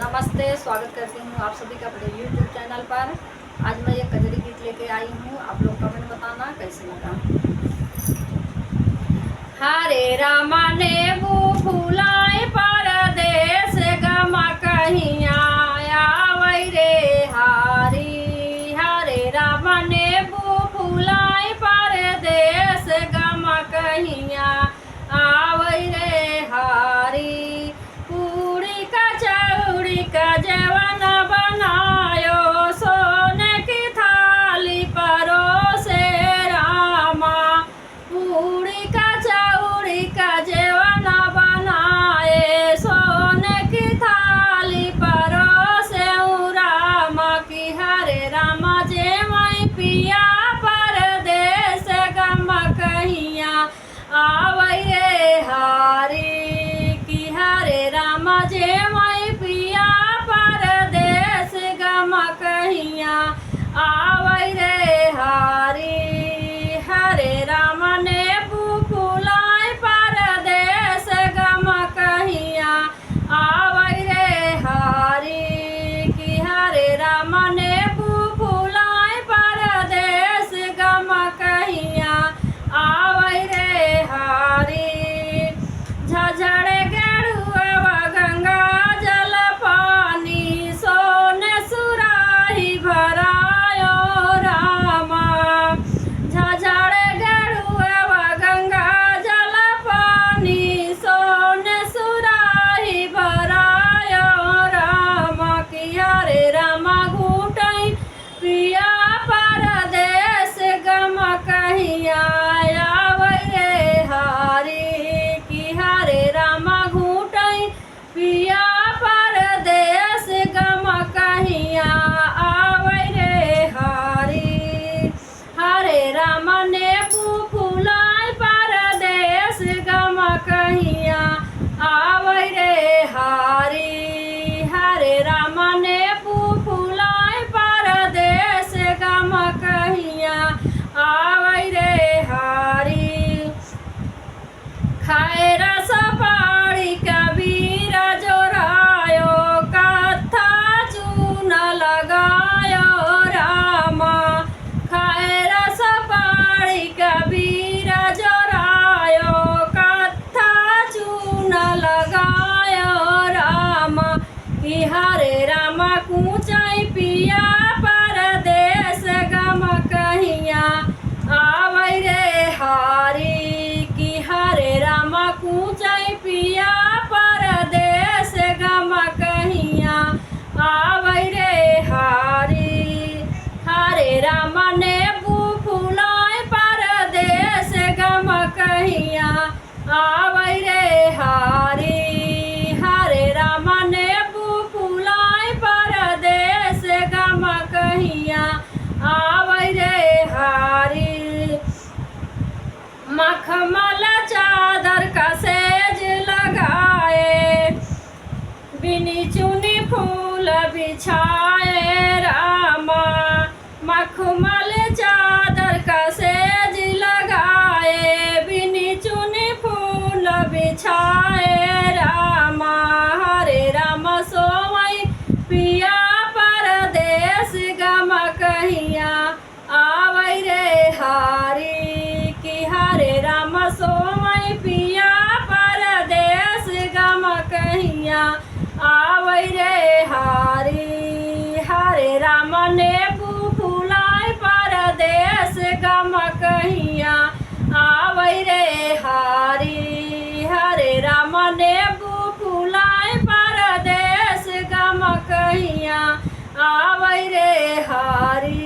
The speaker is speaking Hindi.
नमस्ते, स्वागत करती हूँ आप सभी का अपने YouTube चैनल पर। आज मैं एक कजरी गीत लेके आई हूँ। आप लोग कमेंट बताना कैसे लगा। हरे रामा नेबू फूलाए परदेस गमा कहीं आया वै रे हारी। हरे रामा नेबू फूलाए परदेस गमा कहीं आवै रे हारी। पूरी कचौड़ी का जवन बनायो सोने की थाली परोसे रामा। पूरी कचौड़ी का जवन बनाए सोने की थाली परोसे रामा की। हरे रामा जे मैं पिया परदेस गम कहिया आवै रे हारी। की हरे रामा जे मैं पिया परदेस गम कहिया आवै रे हारी। हरे राम नेबू फूलाए परदेस गम कहिया आवै रे हारी। की हरे राम नेबू फूलाए परदेस गम कहिया आवै रे हारी। झझड़ गेरुआ गंगा जल पानी सोने सुराही भरायो रामा। झझड़ गेरुआ गंगा जल पानी सोने सुराही भरायो रामा। की हरे रामा घूटई पिया परदेस गम कहिया आवै रे हारी। की हरे रामा घूटई पिया परदेस गम कहिया आवै रे हारी। हरे राम नेबू फूलाए परदेस गम कहिया आवै रे हारी। हरे राम नेबू फूलाए परदेस गम कहिया आवै रे हारी। खाए रस पाड़ी कबीर जोरायो कथा चून लगायो रामा। खाए रस पाड़ी कबीर जोरायो कथा चून लगायो रामा। की हरे रामा कूचई पिया परदेस गम कहिया आवै रे हारी। की हरे रामा कूचई पिया परदेस गम कहिया आवै रे हारी। हरे रामा नेबू फूलाए परदेस गम कहिया आवै रे हारी। हरे रामा नेबू फूलाए परदेस गम कहिया आवै रे हारी। मखमल चादर का सेज लगाए बिनी चुनी फूल बिछाए रामा। मखमल चादर का सेज लगाए बिनी चुनी फूल बिछाए रामा। हरे राम सोवई पिया परदेस गम कहिया आवै रे हारी। की हरे राम सोवई पिया परदेस गम कहिया आवै रे हारी। हरे राम नेबू फूलाए परदेस गम कहिया आवै रे हारी। हरे राम नेबू फूलाए परदेस गम कहिया आवै रे हारी।